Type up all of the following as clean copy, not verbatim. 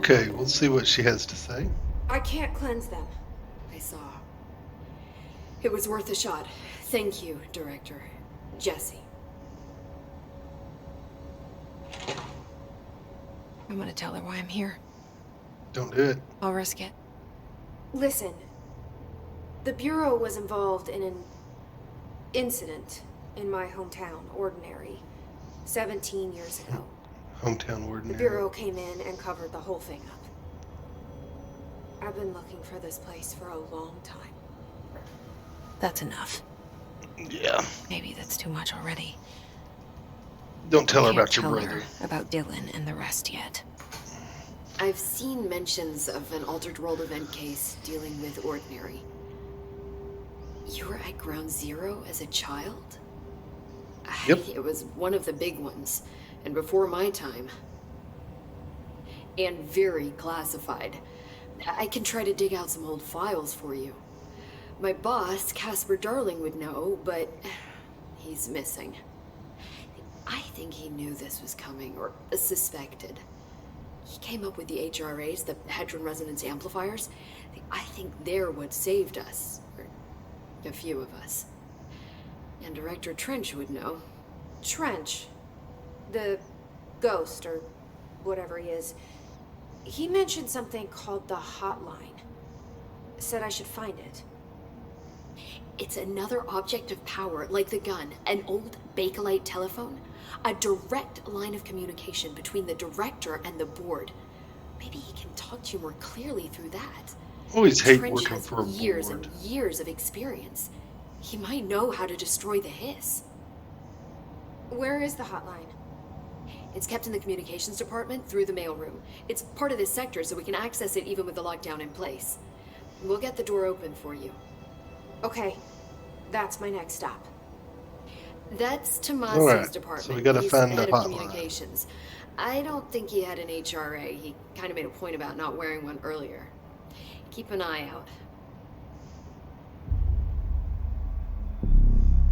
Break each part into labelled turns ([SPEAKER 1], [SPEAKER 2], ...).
[SPEAKER 1] Okay, we'll see what she has to say.
[SPEAKER 2] I can't cleanse them. I saw. It was worth a shot. Thank you, Director. Jesse.
[SPEAKER 3] I'm gonna tell her why I'm here.
[SPEAKER 1] Don't do it.
[SPEAKER 3] I'll risk it.
[SPEAKER 2] Listen. The Bureau was involved in an incident in my hometown, Ordinary, 17 years ago.
[SPEAKER 1] Hometown Ordinary.
[SPEAKER 2] The Bureau came in and covered the whole thing up. I've been looking for this place for a long time.
[SPEAKER 3] That's enough.
[SPEAKER 1] Yeah.
[SPEAKER 3] Maybe that's too much already.
[SPEAKER 1] Don't tell her
[SPEAKER 3] Can't
[SPEAKER 1] about your
[SPEAKER 3] tell
[SPEAKER 1] brother.
[SPEAKER 3] her about Dylan and the rest yet.
[SPEAKER 2] I've seen mentions of an Altered World event case dealing with Ordinary. You were at Ground Zero as a child?
[SPEAKER 1] Yep.
[SPEAKER 2] It was one of the big ones, and before my time. And very classified. I can try to dig out some old files for you. My boss, Casper Darling, would know, but he's missing. I think he knew this was coming, or suspected. He came up with the HRAs, the Hadron Resonance Amplifiers. I think they're what saved us. Or a few of us. And Director Trench would know. Trench? The ghost, or whatever he is. He mentioned something called the Hotline. Said I should find it. It's another object of power, like the gun, an old Bakelite telephone. A direct line of communication between the director and the board. Maybe he can talk to you more clearly through that.
[SPEAKER 1] Always hate
[SPEAKER 2] Trench
[SPEAKER 1] working
[SPEAKER 2] has
[SPEAKER 1] for a
[SPEAKER 2] years
[SPEAKER 1] board.
[SPEAKER 2] and years of experience. He might know how to destroy the hiss. Where is the hotline? It's kept in the communications department through the mailroom. It's part of this sector, so we can access it even with the lockdown in place. We'll get the door open for you. Okay, that's my next stop. That's Tomasi's
[SPEAKER 1] Alright,
[SPEAKER 2] department.
[SPEAKER 1] so we gotta
[SPEAKER 2] He's
[SPEAKER 1] find the
[SPEAKER 2] head of
[SPEAKER 1] hotline.
[SPEAKER 2] communications. I don't think he had an HRA. He kind of made a point about not wearing one earlier. Keep an eye out.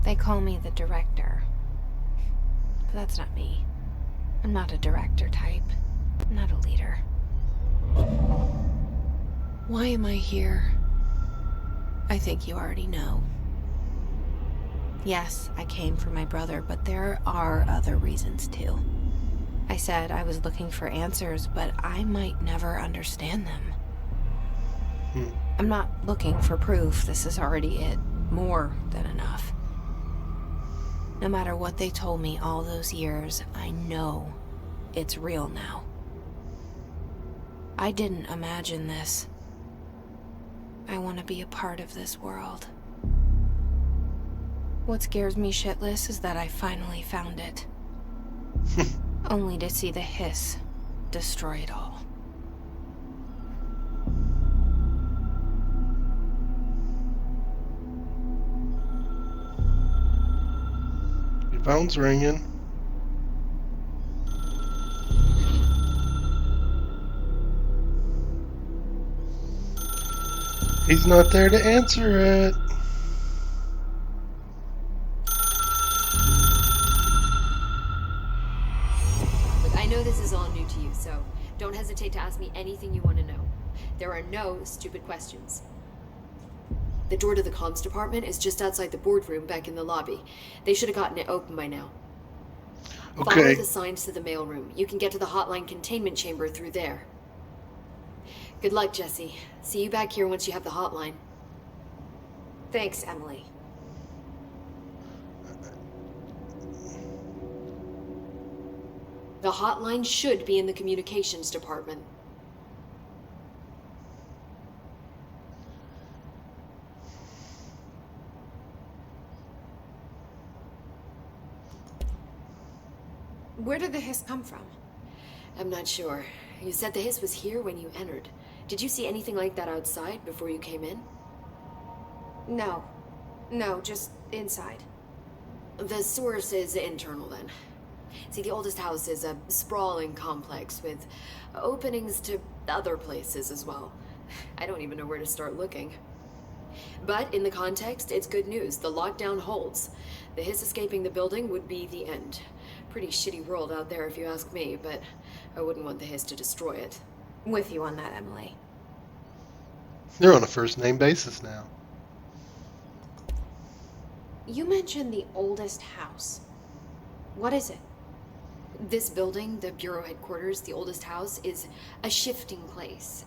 [SPEAKER 3] They call me the director. But that's not me. I'm not a director type. I'm not a leader. Why am I here? I think you already know. Yes, I came for my brother, but there are other reasons too. I said I was looking for answers, but I might never understand them. I'm not looking for proof. This is already it. More than enough. No matter what they told me all those years, I know it's real now. I didn't imagine this. I want to be a part of this world. What scares me shitless is that I finally found it. Only to see the hiss destroy it all.
[SPEAKER 1] Your phone's ringing. He's not there to answer it.
[SPEAKER 2] Look, I know this is all new to you, so don't hesitate to ask me anything you want to know. There are no stupid questions. The door to the comms department is just outside the boardroom back in the lobby. They should have gotten it open by now. Follow
[SPEAKER 1] Okay.
[SPEAKER 2] the signs to the mailroom. You can get to the hotline containment chamber through there. Good luck, Jesse. See you back here once you have the hotline. Thanks, Emily. The hotline should be in the communications department. Where did the hiss come from? I'm not sure. You said the hiss was here when you entered. Did you see anything like that outside before you came in? No. No, just inside. The source is internal then. See, the oldest house is a sprawling complex with openings to other places as well. I don't even know where to start looking. But in the context, it's good news. The lockdown holds. The hiss escaping the building would be the end. Pretty shitty world out there if you ask me, but I wouldn't want the hiss to destroy it.
[SPEAKER 3] with you on that, Emily.
[SPEAKER 1] They're on a first-name basis now.
[SPEAKER 3] You mentioned the oldest house. What is it?
[SPEAKER 2] This building, the Bureau headquarters, the oldest house, is a shifting place.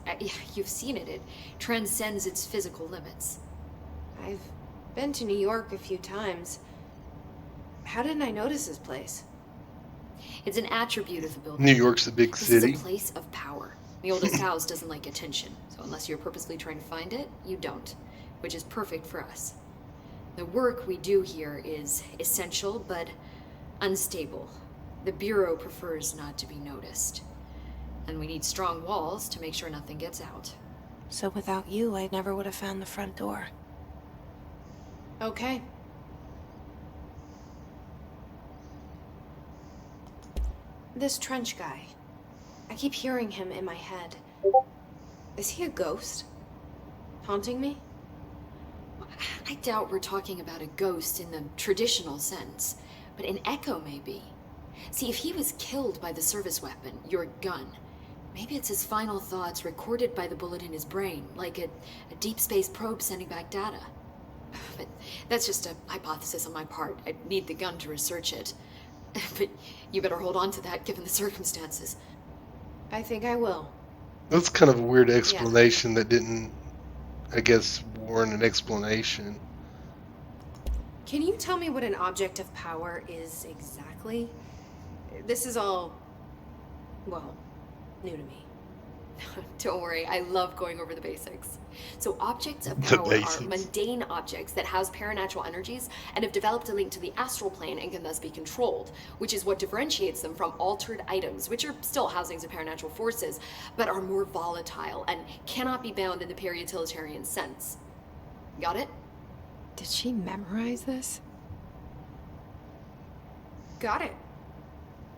[SPEAKER 2] You've seen it. It transcends its physical limits.
[SPEAKER 3] I've been to New York a few times. How didn't I notice this place?
[SPEAKER 2] It's an attribute of the building.
[SPEAKER 1] New York's a big
[SPEAKER 2] This
[SPEAKER 1] city.
[SPEAKER 2] is a place of power. The oldest house doesn't like attention, so unless you're purposely trying to find it, you don't, which is perfect for us. The work we do here is essential, but unstable. The Bureau prefers not to be noticed. And we need strong walls to make sure nothing gets out.
[SPEAKER 3] So without you, I never would have found the front door. Okay. This trench guy. I keep hearing him in my head. Is he a ghost? Haunting me?
[SPEAKER 2] I doubt we're talking about a ghost in the traditional sense, but an echo maybe. See, if he was killed by the service weapon, your gun, maybe it's his final thoughts recorded by the bullet in his brain, like a deep space probe sending back data. But that's just a hypothesis on my part. I'd need the gun to research it. But you better hold on to that given the circumstances.
[SPEAKER 3] I think I will.
[SPEAKER 1] That's kind of a weird explanation that didn't, I guess, warrant an explanation.
[SPEAKER 3] Can you tell me what an object of power is exactly? This is all, well, new to me.
[SPEAKER 2] Don't worry, I love going over the basics. So objects of
[SPEAKER 1] The
[SPEAKER 2] power
[SPEAKER 1] basics.
[SPEAKER 2] are mundane objects that house paranatural energies and have developed a link to the astral plane and can thus be controlled, which is what differentiates them from altered items, which are still housings of paranatural forces, but are more volatile and cannot be bound in the peri-utilitarian sense. Got it?
[SPEAKER 3] Did she memorize this? Got it.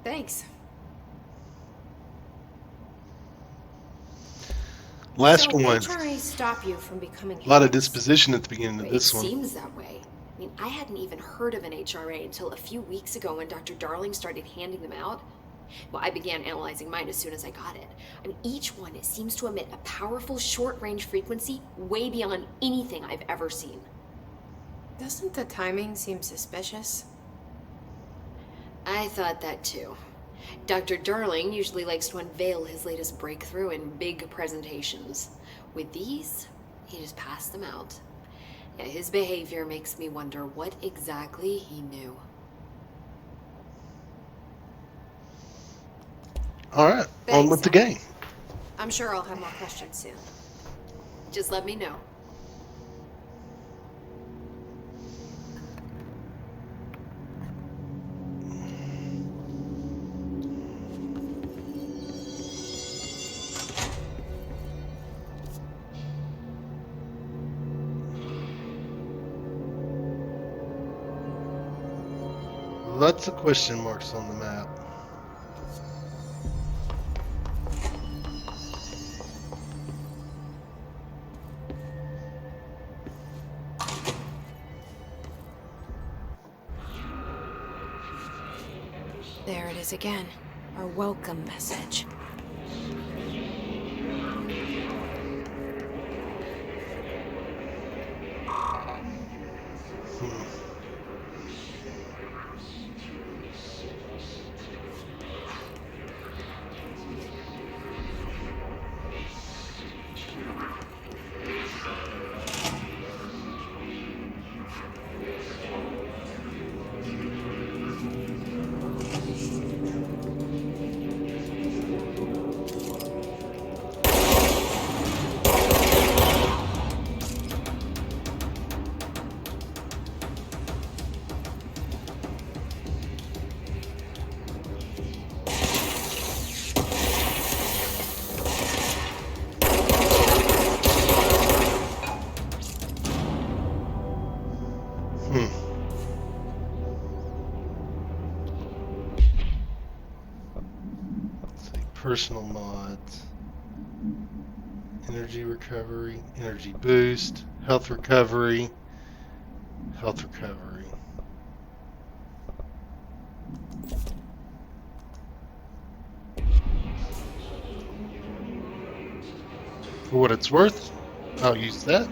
[SPEAKER 3] Thanks.
[SPEAKER 1] Last
[SPEAKER 3] So
[SPEAKER 1] one.
[SPEAKER 3] HRA stop you from becoming
[SPEAKER 1] A lot of
[SPEAKER 3] his?
[SPEAKER 1] disposition at the beginning of this
[SPEAKER 2] It
[SPEAKER 1] one.
[SPEAKER 2] seems that way. I mean, I hadn't even heard of an HRA until a few weeks ago when Dr. Darling started handing them out. Well, I began analyzing mine as soon as I got it. I mean, each one, it seems to emit a powerful short-range frequency way beyond anything I've ever seen.
[SPEAKER 3] Doesn't the timing seem suspicious?
[SPEAKER 2] I thought that too. Dr. Darling usually likes to unveil his latest breakthrough in big presentations. With these, he just passed them out. Yeah, his behavior makes me wonder what exactly he knew.
[SPEAKER 1] All right, on
[SPEAKER 3] Thanks,
[SPEAKER 1] with the
[SPEAKER 3] Emily.
[SPEAKER 1] game.
[SPEAKER 3] I'm sure I'll have more questions soon.
[SPEAKER 2] Just let me know.
[SPEAKER 1] Lots of question marks on the map.
[SPEAKER 3] There it is again. Our welcome message. Let's see, personal mods. Energy recovery, energy boost, health recovery, health recovery.
[SPEAKER 1] For what it's worth, I'll use that.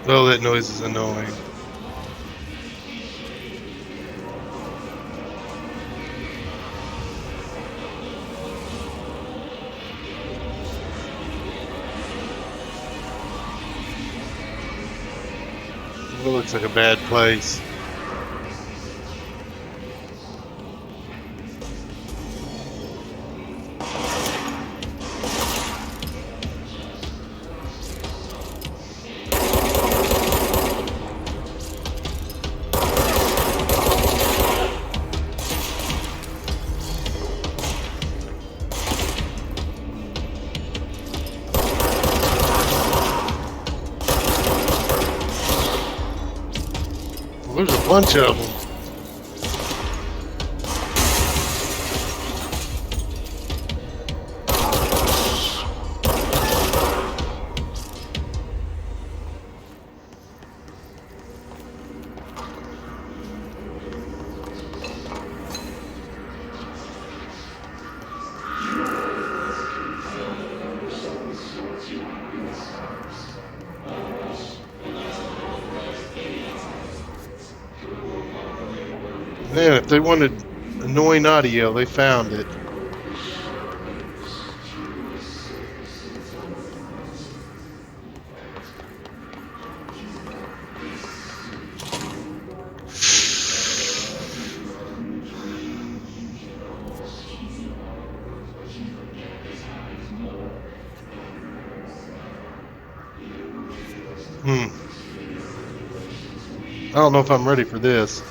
[SPEAKER 1] Oh, that noise is annoying. It looks like a bad place. Well, there's a bunch of them. Man, if they wanted annoying audio, they found it. I don't know if I'm ready for this.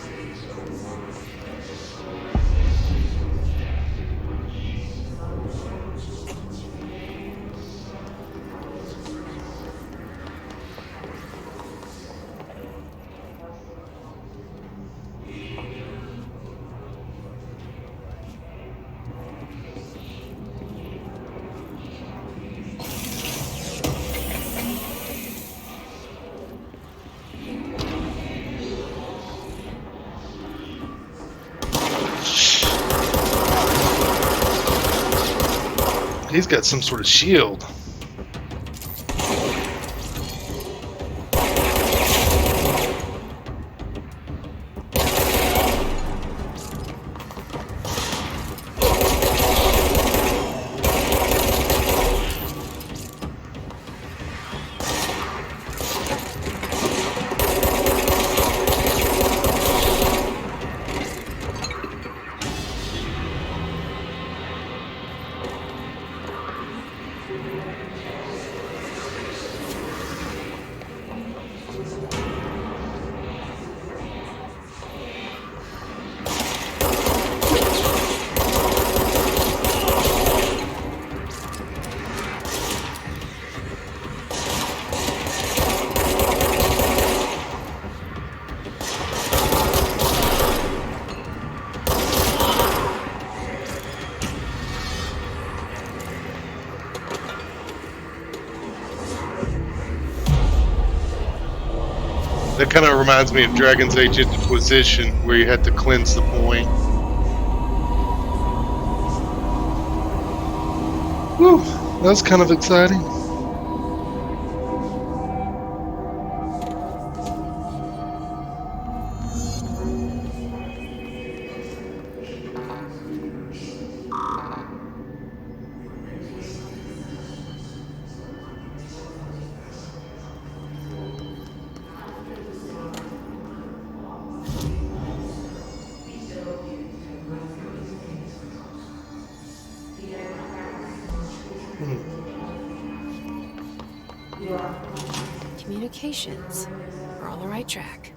[SPEAKER 1] He's got some sort of shield. That kind of reminds me of Dragon's Age Inquisition, where you had to cleanse the point. Whew, that was kind of exciting.
[SPEAKER 3] Communications. We're on the right track.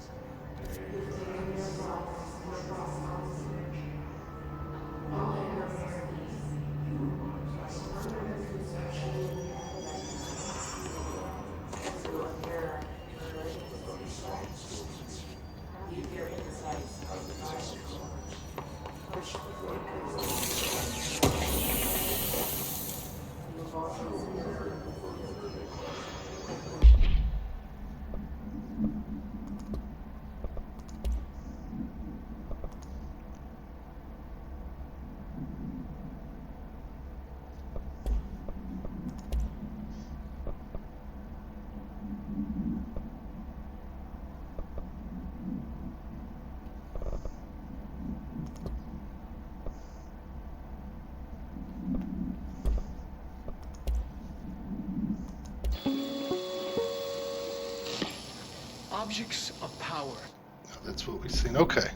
[SPEAKER 4] objects of power.
[SPEAKER 1] Oh, that's what we've seen. Okay.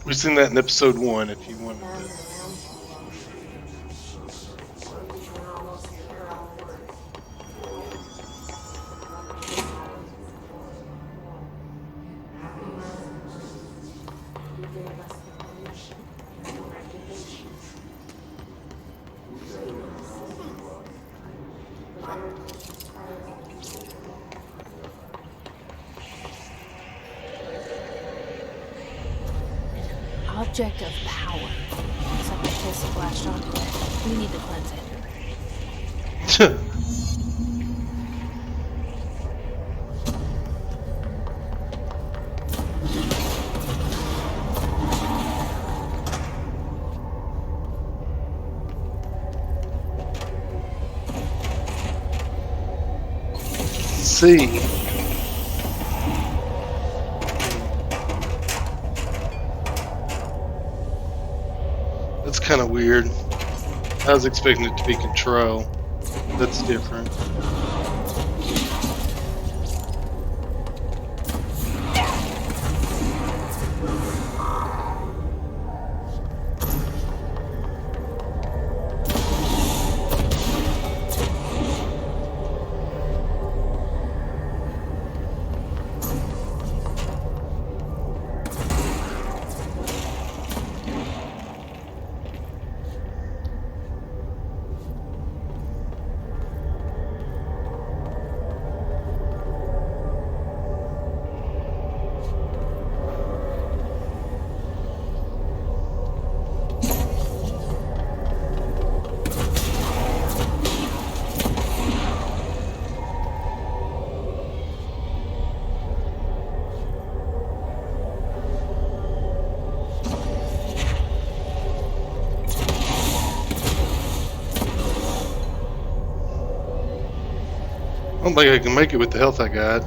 [SPEAKER 1] We've seen that in episode 1 if you wanted to.
[SPEAKER 3] Object of power. Except the kiss splashed onto it. We need to cleanse it.
[SPEAKER 1] See. That's kind of weird. I was expecting it to be control. That's different. I don't think I can make it with the health I got.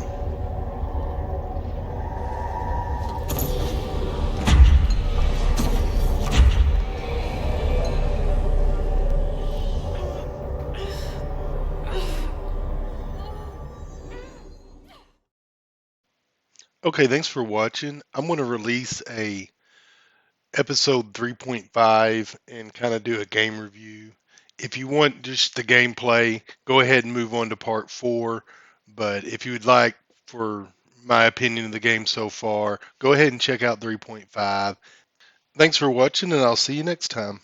[SPEAKER 1] Okay, thanks for watching. I'm going to release a episode 3.5 and kind of do a game review. If you want just the gameplay, go ahead and move on to part 4. But if you would like for my opinion of the game so far, go ahead and check out 3.5. Thanks for watching, and I'll see you next time.